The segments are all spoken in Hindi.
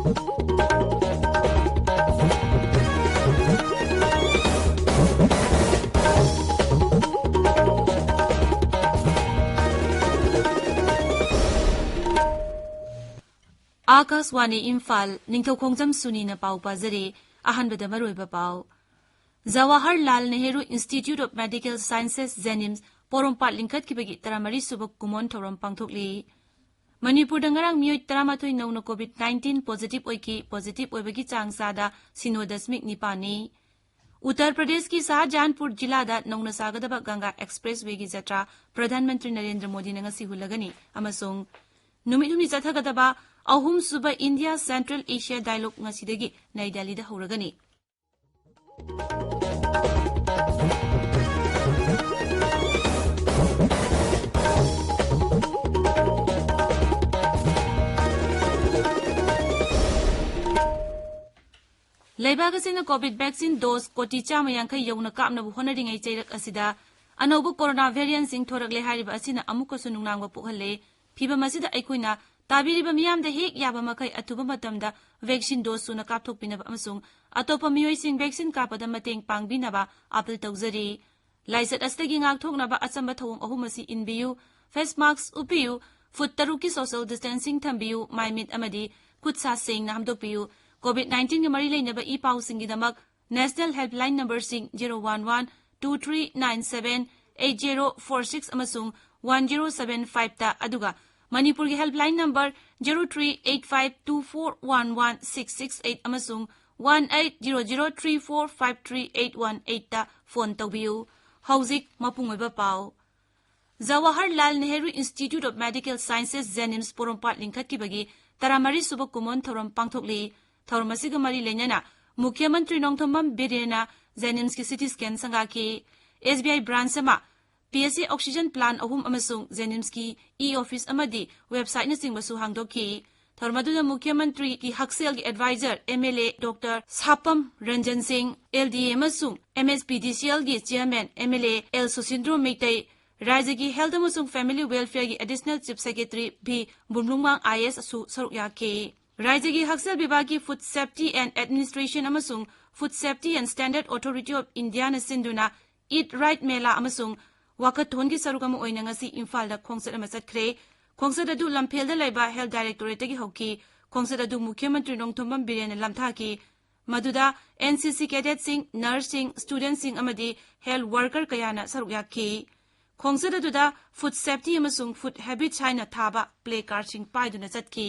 Akaswani Imphal Ningthoukhongjam Suni na pau pazari ahanbada maroiba pau. Jawaharlal Nehru Institute of Medical Sciences Zenims porompat lingkat kibagi taramari subak kumon thorom pangthokli. Manipur dangarang miyoi taramatoi nauna COVID-19 positive oibagi changsada sino dasmik nipani. Uttar Pradesh ki Shahjahanpur jilada nauna sagadaba Ganga Expressway gi jatra Pradhan Mantri Narendra Modi na ngasi hulagani amasung numidumi jathagadaba ahum suba India Central Asia Dialogue ngasidagi Nai Delhi da horagani. Laibagazina COVID vaccine dose koti chama yankai yauna kapna bu honoring ay chairak asida anobu corona variant sing thoragle hariba asina amuka sunungnangwa puhalle phiba masida aikoina tabiriba miyamda hek yaba makai atuba matamda vaccine dose suna kapthokpinaba amasung atopa miyoi sing vaccine kapada mateng pangbinaba apil tawzari laisat astagi ngakthoknaba asamba thawong ahumasi inbiyu face mask upiyu foot taruki social distancing thambiyu maimit amadi khutsa sing na hamdokpiyu COVID-19 के मरी लेने बई पाउ सिंगी दमक नेशनल हेल्पलाइन नंबर सिंग 011-2397-8046 अमसुंग 1075 ता अदुगा मणिपुर की हेल्पलाइन नंबर 0385241166 अमसुंग 180034538118 ता फोन तौबियु हौजिक मपुंगोइबा पाउ Jawaharlal Nehru Institute of Medical Sciences JNIMS Porompat लिंखत की बगी तरामरी सुबक कुमोन थोरम पांगथोकली थौरमसिगा मरी लेना मुख्यमंत्री नोंगथोंबम बिरेना जेनिम्स की सिटी स्कैन संगा की SBI ब्रांच समा PSA ऑक्सीजन प्लान अहुम अमसुंग जेनिम्स की ऑफिस अमदी वेबसाइट न सिंगबसु हांगदोकी थौरमदुना मुख्यमंत्री की हक्सेल की adviser MLA doctor Sapam Ranjan Singh LDA अमसुंग MSPDCL की चेयरमैन MLA L सुसिंद्रो मेटै राज्य की हेल्थ अमसुंग फैमिली वेलफेयर की एडिशनल चीफ सेक्रेटरी भी बुमलुंगमांग IS असु सरुक याके राज्य की हक्सेल विभाग की फूड सेफ्टी एंड एडमिनिस्ट्रेशन अमसुंग food safety and standard authority of India न सिंधुना ईट राइट मेला अमसुंग वाकथोन की सरुक अमा ओइना ngasi इम्फाल दा खोंसत अमा चतखरे खोंसत अदु लमफेल दा लैबा हेल्थ डायरेक्टोरेट की हौकी खोंसत अदु मुख्यमंत्री नोंगथोंबम बिरेन लमथाकी मदुदा NCC कैडेट सिंह नर्स सिंह स्टूडेंट सिंह अमदी हेल्थ वर्कर कयाना सरुक याकी खोंसत अदुदा फूड सेफ्टी अमसुंग फूड हैबिट हाइना थाबा प्ले कार्ड सिंह पाइदुना चतकी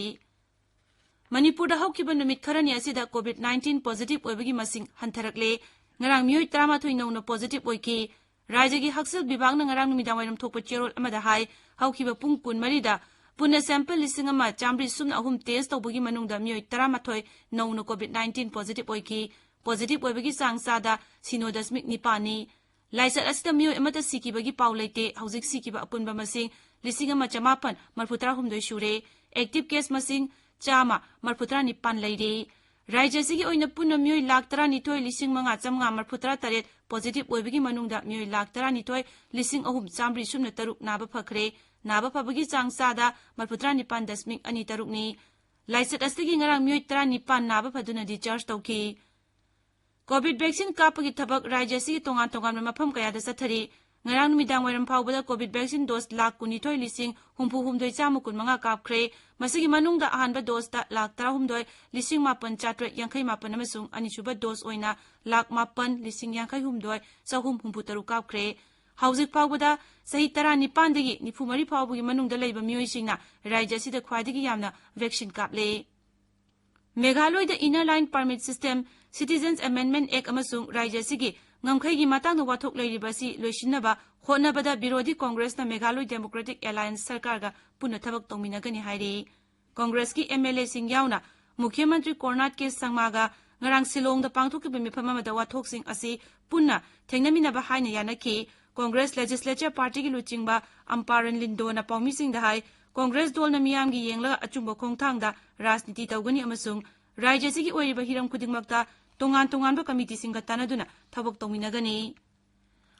मणिपुर हौकिब नुमित खरनी असिदा COVID-19 पॉजिटिव ओइबगी मसिंग हंथरकले ngarang miyoi 13 नौना पॉजिटिव ओइकी राज्य की हक्सेल विभाग न ngarang नुमिदां वैरम थोप चेरोल अमदा हाई हौकिब पुंग कुन मरिदा पुन्ना सैंपल लिसिंग अमा चामरी सुम अहुम टेस्ट तौबगी मनुंगदा miyoi 13 नौना COVID-19 पॉजिटिव ओइकी पॉजिटिव ओइबगी सांगसादा सिनो दशमिक निपानी लाइसर असिदा miyoi अमता सिकिबगी पाउ लेते हौजिक सिकिबा अपुनबा मसिंग लिसिंग अमा 543 शुरे एक्टिव केस मसिंग चामा मरफुत्रा निपान लेरे राज्य से पुनः मयोई 1,12,5,543 पॉजिटिव ओइबगी मनुंगदा मयोई 1,12,5,3 सुमना तरुक नाबा फखरे नाबा फबगी चांगसादा मरफुत्रा निपान दशमिक 2 नि लाइसट अस्तिगी ngarang मयोई 19 नाबा फदुना डिस्चार्ज तौकी कोविड वैक्सीन कापगी थबक राज्य से तोंगान तोंगान मफम कयादा सथरी ngarang numidang wairam phawbada covid vaccine dose lakh 12,000 kapkhre masigi manungda ahanba dose ta lakh 13,800 amasung anisuba dose oina lakh 8,9,800 kapkhre hauzik phawbada sahi 19 dagi 94 phawbugi manungda leiba mioisingna rajya sida khwadigi yamna vaccine kaple Meghaloi the inner line permit system Citizens Amendment Act amasung rajya sigi ngamkhaigi matang wathok leiribasi loisinaba honabada birodi congress na Meghaloi Democratic Alliance sarkar ga punna thabak tongminagani hairi congress ki MLA sing yauna मुख्यमंत्री कोरनाट के संगमागा ngarang silong da pangthok ki mifam ma da wathok sing asi punna thengnamina ba haina yanaki congress legislature party ki luchingba amparan lindo na pawmi sing da hai congress dol na miyam gi yengla achungba khongthang da rajniti tawgani amasung rajya sigi oiriba hiram khudingmakta tongan tongan ba committee singa tanaduna thabok tongminagani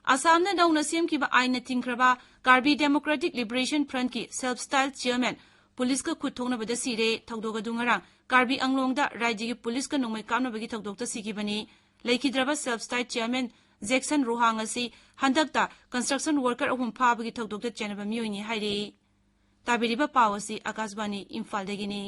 Assam na daw na semkiba aina tingkraba Karbi Democratic Liberation Front ki self-styled chairman police का खुद थोंनबदा सिरे थौदोग अदु ngarang कार्बी अंगलोंगदा राज्य की पुलिस का नोंमै कामनबगी थौदोगता सिगिबनी लेखिद्रबा सेल्फ स्टाइट चेयरमैन जैक्सन रोहांग असि हंदकता कंस्ट्रक्शन वर्कर अहुम फाबगी थौदोगता चेनबा मियोइनी हाइरे ताबिरिबा पाव असि आकाशवाणी इम्फालदगिनी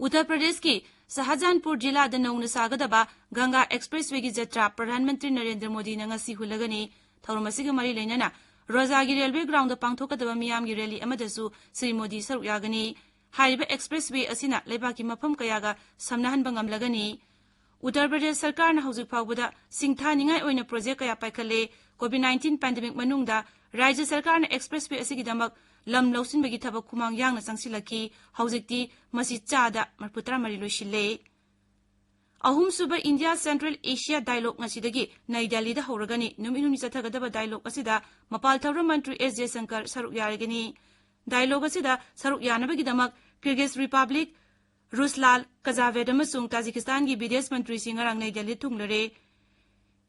उत्तर प्रदेश की शाहजहानपुर जिला नौना सागदबा गंगा एक्सप्रेसवे की जत्रा प्रधानमंत्री नरेंद्र मोदी नंगसी हुलगनी थौरम असिग मरी लेनना रोजागी रेलवे ग्राउंड पांगथोकदबा मियाम की रैली अमदसु श्री मोदी सरुक यागनी हारिबा एक्सप्रेसवे असिना लेबाकी मफम कयागा समनहनबा ngamlagani उत्तर प्रदेश सरकार न हौजिक फावबदा सिंगथानिंगाई ओइना प्रोजेक्ट कया पाइखले कोविड-19 पैंडेमिक मनुंगदा राज्य सरकार न एक्सप्रेसवे असिगिदमक लम लौसिनबगी थबक खुमांग यांगना संगसिलकी हौजिकती मसि चादा मरपुत्रा मरि लोइसिले अहुम सुबह इंडिया सेंट्रल एशिया डायलॉग ngasiदगी नई दिल्ली दा हौरगनी नुमिनुनि चथगदबा डायलॉग असिदा मपाल थौर मंत्री एस जयशंकर सरुक यारगनी डायलॉग असिदा सरुक यानबगिदमक किर्गिज रिपब्लिक रुसलाल कजावेद अमसुंग ताजिकिस्तान की विदेश मंत्री सिंगरंग नई दिल्ली थुंगलरे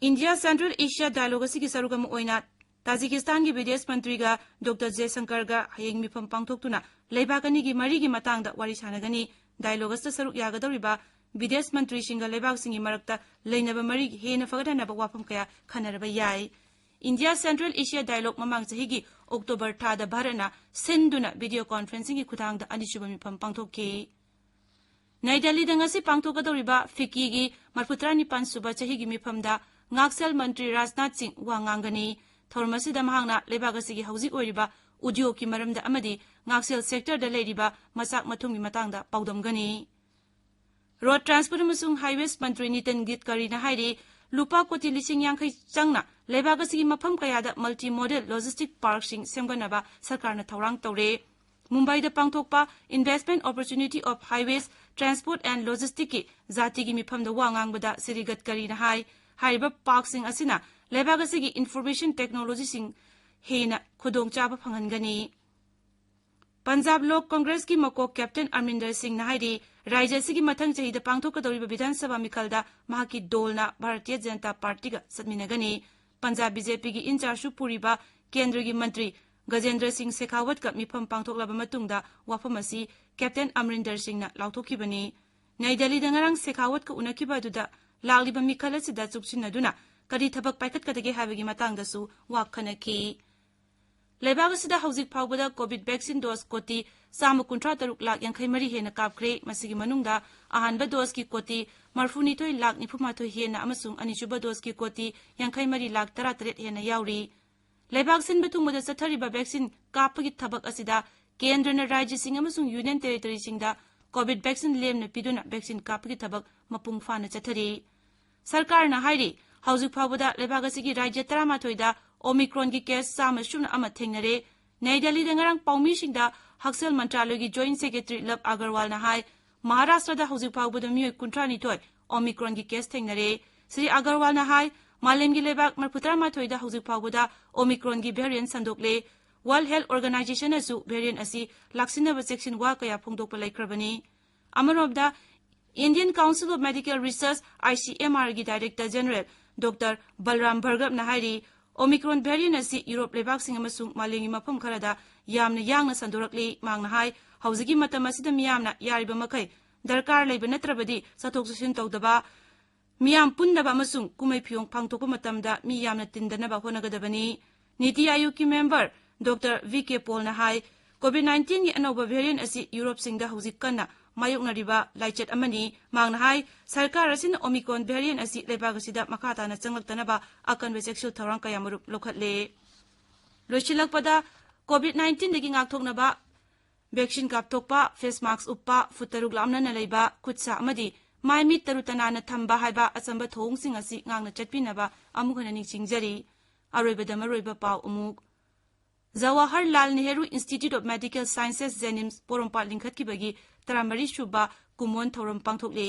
इंडिया सेंट्रल एशिया डायलॉग असिगी सरुक अम ओइना ताजिकिस्तान की विदेश मंत्री का डॉक्टर जयशंकर का हयेंग मिफम पांगथोक्तुना लेबाकनी की मरी की मतांगदा वारी सानगनी डायलॉग असिदा सरुक यागदौरिबा विदेश मंत्री सिंगा लेबाक सिंगी मरक्ता लेनबा मरी हेना फगदनबा वाफम कया खनरबा याय इंडिया सेंट्रल एशिया डायलॉग ममांग चहिगी अक्टोबर थादा भारतना सिंधुना वीडियो कॉन्फ्रेंसिंग की खुदांगदा अनिसुबा मिफम पांगथोक्के नई दिल्ली दंगसी पांगथोकदौरिबा फिक्की की मरपुत्रा निपान सुबा चहिगी मिफमदा ngakсel मंत्री राजनाथ सिंह वांगांगनी थौरमसिदा महांगना लेबागसिगी हौजिक ओइरिबा उद्योग की मरमदा अमदी ngakсel सेक्टर दा लेरिबा मसाक मथुंगी मतांगदा पाउदमगनी रोड ट्रांसपोर्ट अमसुंग हाईवेज मंत्री नितिन गडकरी ना हाइरे लुपा कोटी लिसिंग यांखै चंगना लेबागसिगी मफम कयादा मल्टी मॉडल लॉजिस्टिक पार्कसिंग सेमगनबा सरकारना थौरांग तौरे मुंबईदा पांगथोकपा investment opportunity of highways transport and logistic की जातिगी मिफमदा वांगांगबदा श्री गडकरी ना हाइरिबा पार्कसिंग असिना लेबागसिगी इन्फॉर्मेशन टेक्नोलॉजी सिंग हेना खुदोंचाबा फंगनगनी पंजाब लोक कांग्रेस की मकोक कैप्टन अमरिंदर सिंह नाहरी राज्य सिगी मथंग चहिदा पांगथोकदौरिबा विधानसभा मिखलदा महाकी दोलना भारतीय जनता पार्टी का सदमिनगनी पंजाब बीजेपी की इंचार्ज पुरीबा केंद्र की मंत्री गजेंद्र सिंह शेखावत का मिफम पांगथोकलबा मतुंगदा वाफम असि कैप्टन अमरिंदर सिंह ना लाउथोकिबनी नई दिल्ली दंगरंग शेखावत का उनकिबा दुदा लालिबा मिखल असिदा चुक्सिनदुना करी थबक पाइखतकदगे हाबगी मतंगदसु वाखनकी लेबाग असिदा हौजिक फावबदा कोविड वैक्सीन डोज कोटी 153,53,000 हेना कापख्रे मसिगी मनुंगदा अहानबा डोज की कोटी 42,93,000 हेना अमसुंग अनिसुबा डोज की कोटी 53,33,000 हेना याउरी लेबाग सिन बतुंगदा चथरिबा वैक्सीन कापगी थबक असिदा केंद्रना राज्य सिंह अमसुंग यूनियन टेरिटरी सिंगदा कोविड वैक्सीन लेमना पिदुना वैक्सीन कापगी थबक मपुंग फाना चथरी सरकारना हाइरी हौजिक फावबदा लेबाग असिगी राज्य 13 ओमिक्रॉन की केस 100 थेंगनरे नई दिल्ली दंगरंग पाउमीसिंगदा हक्सेल मंत्रालय की जॉइंट सेक्रेटरी लव अग्रवाल ना हाई महाराष्ट्र दा हौजिक फावबदा मियोय 52 ओमिक्रॉन की केस थेंगनरे श्री अग्रवाल ना हाई मालेम की लेबाग 43 दा हौजिक फावबदा ओमिक्रॉन की वेरिएंट संदोकले वर्ल्ड हेल्थ ऑर्गेनाइजेशन असु वेरिएंट असि लाक्सिनबा सेक्शन वा कया फोंदोकपा लेख्रबनी अमरोबदा Indian Council of Medical Research ICMR की director general doctor Balram Bhargava ना हाइरी ओमिक्रॉन वेरिएंट असि यूरोप लेबाकसिंग अमसुंग मालेंगी मफम खरदा यामना यांगना संदोरकले मांगना हाई हौजिगी मतम असिदा मियामना यारिबा मखै दरकार लेबा नत्रबदी सतोक ससिन तौदबा मियाम पुन्नबा अमसुंग कुमै फियोंग फांगतोकपा मतमदा मि यामना तिंदनबा होनगदबनी नीति आयोग की मेंबर डॉक्टर VK पॉल ना हाई कोविड-19 की अनौबा वेरिएंट असि यूरोप सिंगदा हौजिक कन्ना मायोकनरिबा लाइचेट अमनी मांगना हाई सरकार असिन ओमिक्रॉन वेरिएंट असि लेबाग असिदा मखाताना चंगलतनबा अकनबे सेक्सुअल थौरांग कया मरुप लोखतले लोइसिलकपदा कोविड-19 दगी ngakthoknaba वैक्सीन कापथोकपा फेस मास्क उपपा फुतरुक लामना लेबा खुदसा अमदी माइमी तरुतनाना थंबा हाइबा अचंबा थोंगसिंग असि ngang चटपिनबा अमुखना निचिंगजरी अरोइबदा मरोइबा पाव उमुक Jawaharlal Nehru Institute of Medical Sciences JNIMS Porompat लिंखतकिबगी 13 सुबा कुमोन थौरम पांगथोकले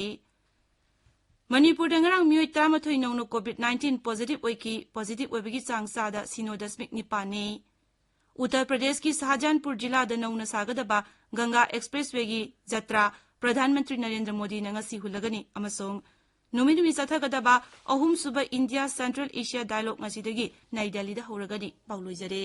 मणिपुर दंगरंग मियोय 13 नौनो कोविड-19 पॉजिटिव ओइकी पॉजिटिव ओइबगी चांग सादा 0.9 उत्तर प्रदेश की शाहजहानपुर जिला नौना सागदबा गंगा एक्सप्रेसवे की जत्रा प्रधानमंत्री नरेंद्र मोदी नंगसी हुलगनी अमसोंग नुमिनुमि चथगदबा अहुम सुबह इंडिया सेंट्रल एशिया डायलॉग ngasiदगी नई दिल्ली दा हौरगनी पाउलोइजरे